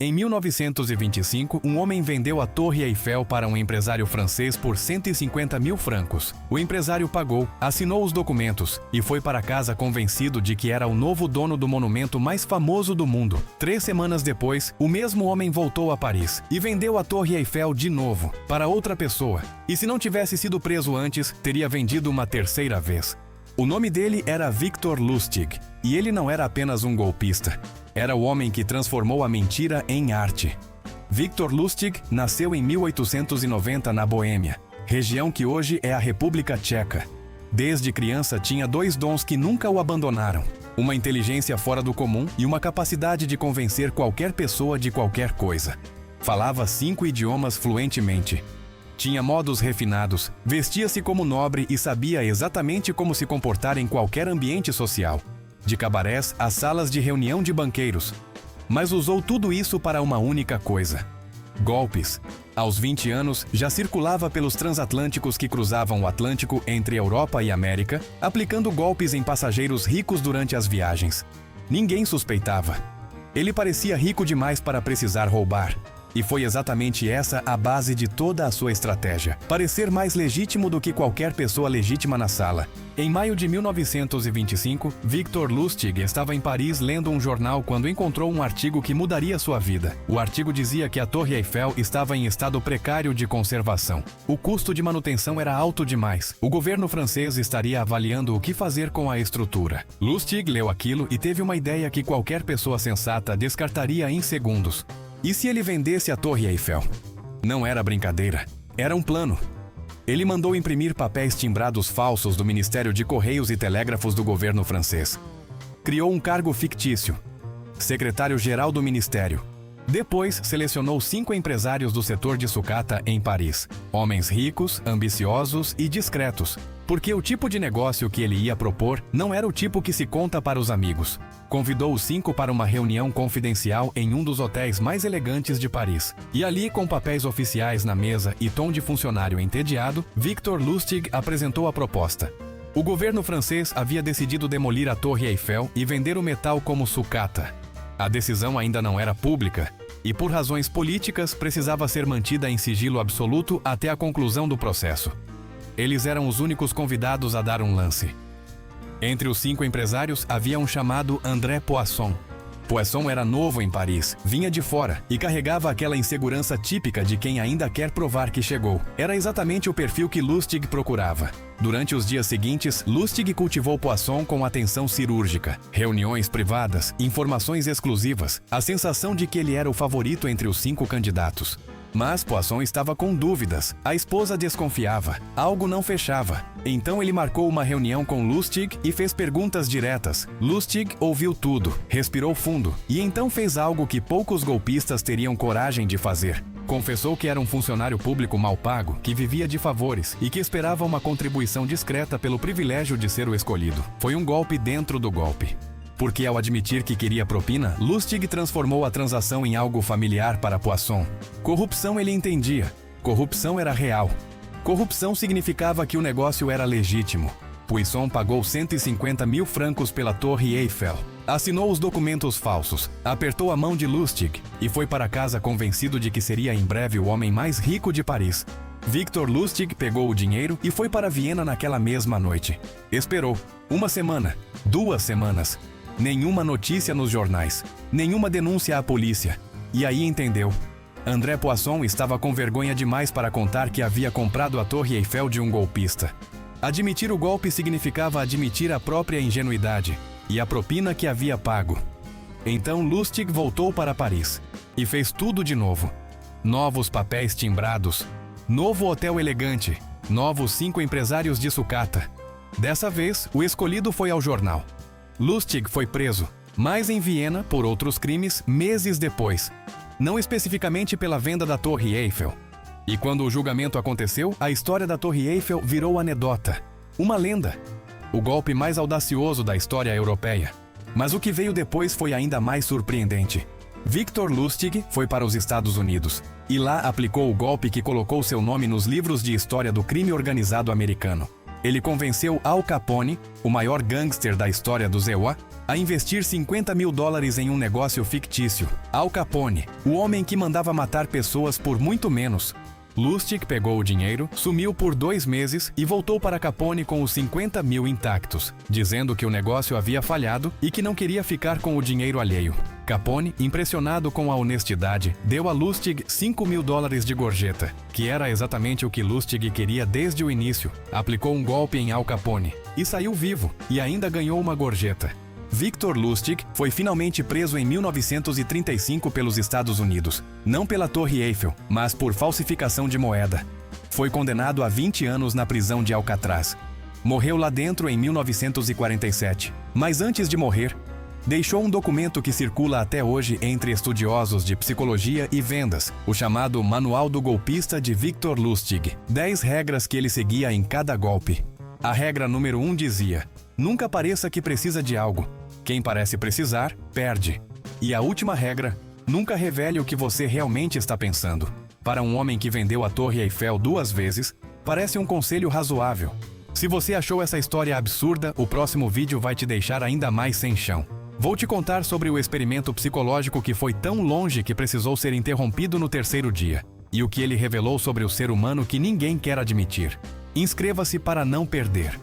Em 1925, um homem vendeu a Torre Eiffel para um empresário francês por 150 mil francos. O empresário pagou, assinou os documentos e foi para casa convencido de que era o novo dono do monumento mais famoso do mundo. 3 semanas depois, o mesmo homem voltou a Paris e vendeu a Torre Eiffel de novo, para outra pessoa. E se não tivesse sido preso antes, teria vendido uma terceira vez. O nome dele era Victor Lustig, e ele não era apenas um golpista. Era o homem que transformou a mentira em arte. Victor Lustig nasceu em 1890 na Boêmia, região que hoje é a República Tcheca. Desde criança tinha 2 dons que nunca o abandonaram: uma inteligência fora do comum e uma capacidade de convencer qualquer pessoa de qualquer coisa. Falava 5 idiomas fluentemente. Tinha modos refinados, vestia-se como nobre e sabia exatamente como se comportar em qualquer ambiente social, de cabarés às salas de reunião de banqueiros. Mas usou tudo isso para uma única coisa: golpes. Aos 20 anos, já circulava pelos transatlânticos que cruzavam o Atlântico entre Europa e América, aplicando golpes em passageiros ricos durante as viagens. Ninguém suspeitava. Ele parecia rico demais para precisar roubar. E foi exatamente essa a base de toda a sua estratégia: parecer mais legítimo do que qualquer pessoa legítima na sala. Em maio de 1925, Victor Lustig estava em Paris lendo um jornal quando encontrou um artigo que mudaria sua vida. O artigo dizia que a Torre Eiffel estava em estado precário de conservação. O custo de manutenção era alto demais. O governo francês estaria avaliando o que fazer com a estrutura. Lustig leu aquilo e teve uma ideia que qualquer pessoa sensata descartaria em segundos. E se ele vendesse a Torre Eiffel? Não era brincadeira, era um plano. Ele mandou imprimir papéis timbrados falsos do Ministério de Correios e Telégrafos do governo francês. Criou um cargo fictício: secretário-geral do ministério. Depois, selecionou 5 empresários do setor de sucata em Paris. Homens ricos, ambiciosos e discretos, porque o tipo de negócio que ele ia propor não era o tipo que se conta para os amigos. Convidou os 5 para uma reunião confidencial em um dos hotéis mais elegantes de Paris. E ali, com papéis oficiais na mesa e tom de funcionário entediado, Victor Lustig apresentou a proposta. O governo francês havia decidido demolir a Torre Eiffel e vender o metal como sucata. A decisão ainda não era pública e, por razões políticas, precisava ser mantida em sigilo absoluto até a conclusão do processo. Eles eram os únicos convidados a dar um lance. Entre os 5 empresários havia um chamado André Poisson. Poisson era novo em Paris, vinha de fora e carregava aquela insegurança típica de quem ainda quer provar que chegou. Era exatamente o perfil que Lustig procurava. Durante os dias seguintes, Lustig cultivou Poisson com atenção cirúrgica. Reuniões privadas, informações exclusivas, a sensação de que ele era o favorito entre os 5 candidatos. Mas Poisson estava com dúvidas. A esposa desconfiava. Algo não fechava. Então ele marcou uma reunião com Lustig e fez perguntas diretas. Lustig ouviu tudo, respirou fundo e então fez algo que poucos golpistas teriam coragem de fazer. Confessou que era um funcionário público mal pago, que vivia de favores e que esperava uma contribuição discreta pelo privilégio de ser o escolhido. Foi um golpe dentro do golpe. Porque ao admitir que queria propina, Lustig transformou a transação em algo familiar para Poisson. Corrupção ele entendia. Corrupção era real. Corrupção significava que o negócio era legítimo. Poisson pagou 150 mil francos pela Torre Eiffel. Assinou os documentos falsos, apertou a mão de Lustig e foi para casa convencido de que seria em breve o homem mais rico de Paris. Victor Lustig pegou o dinheiro e foi para Viena naquela mesma noite. Esperou 1 semana, 2 semanas. Nenhuma notícia nos jornais, nenhuma denúncia à polícia. E aí entendeu. André Poisson estava com vergonha demais para contar que havia comprado a Torre Eiffel de um golpista. Admitir o golpe significava admitir a própria ingenuidade e a propina que havia pago. Então Lustig voltou para Paris e fez tudo de novo. Novos papéis timbrados, novo hotel elegante, novos 5 empresários de sucata. Dessa vez, o escolhido foi ao jornal. Lustig foi preso, mas em Viena por outros crimes meses depois. Não especificamente pela venda da Torre Eiffel. E quando o julgamento aconteceu, a história da Torre Eiffel virou anedota. Uma lenda. O golpe mais audacioso da história europeia. Mas o que veio depois foi ainda mais surpreendente. Victor Lustig foi para os Estados Unidos e lá aplicou o golpe que colocou seu nome nos livros de história do crime organizado americano. Ele convenceu Al Capone, o maior gangster da história do ZEUA, a investir $50 mil em um negócio fictício. Al Capone, o homem que mandava matar pessoas por muito menos. Lustig pegou o dinheiro, sumiu por 2 meses e voltou para Capone com os 50 mil intactos, dizendo que o negócio havia falhado e que não queria ficar com o dinheiro alheio. Capone, impressionado com a honestidade, deu a Lustig $5 mil de gorjeta, que era exatamente o que Lustig queria desde o início. Aplicou um golpe em Al Capone e saiu vivo, e ainda ganhou uma gorjeta. Victor Lustig foi finalmente preso em 1935 pelos Estados Unidos, não pela Torre Eiffel, mas por falsificação de moeda. Foi condenado a 20 anos na prisão de Alcatraz. Morreu lá dentro em 1947, mas antes de morrer, deixou um documento que circula até hoje entre estudiosos de psicologia e vendas, o chamado Manual do Golpista de Victor Lustig. 10 regras que ele seguia em cada golpe. A regra número 1 dizia: nunca pareça que precisa de algo. Quem parece precisar, perde. E a última regra: nunca revele o que você realmente está pensando. Para um homem que vendeu a Torre Eiffel 2 vezes, parece um conselho razoável. Se você achou essa história absurda, o próximo vídeo vai te deixar ainda mais sem chão. Vou te contar sobre o experimento psicológico que foi tão longe que precisou ser interrompido no 3º dia, e o que ele revelou sobre o ser humano que ninguém quer admitir. Inscreva-se para não perder.